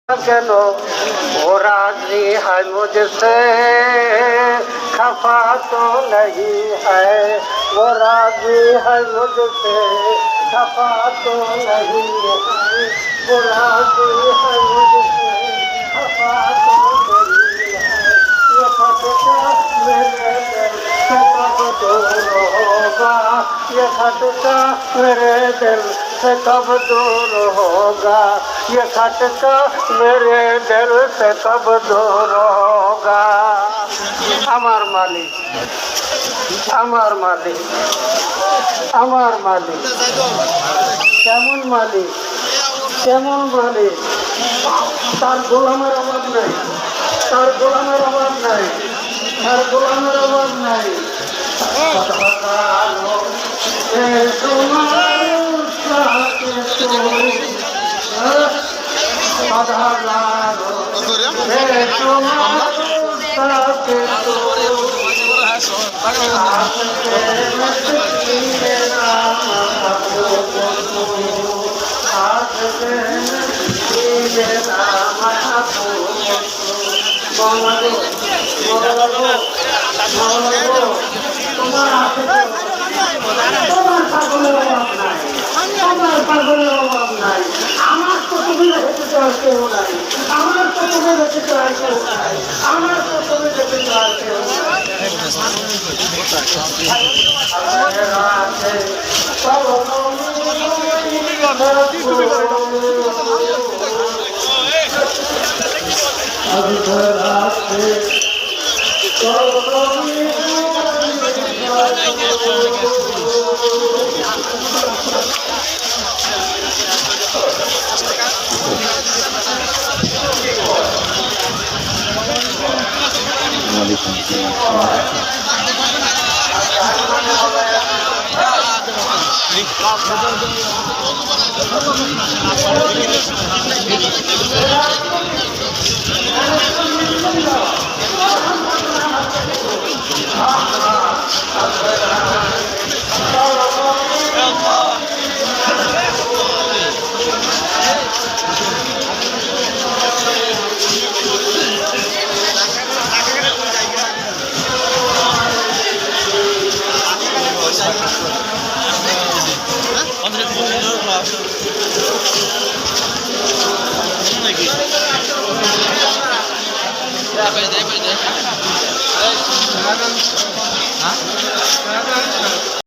क्यों वो राजी है मुझसे, खफा तो नहीं है। वो राजी है मुझसे, खफा तो नहीं है। वो राजी है मुझसे, खफा तो नहीं है। ये खटका मेरे दिल से कब दूर होगा, ये खटका मेरे दिल से कब दूर होगा, ये खटका मेरे दिल से कब दूर होगा। আমার মালিক, আমার মালিক, আমার মালিক, কেমন মালিক, কেমন মালিক। তার গোলামের অভাব নাই, তার গোলামের অভাব নাই, তার গোলামের অভাব নাই। পাগলের অভাব নাই, আমার তো তুমি রেখে দেওয়ার কেউ নাই, আমার তো তুমি রেখে দেওয়ার কেউ নাই, আমার তো তুমি রেখে দেওয়ার কেউ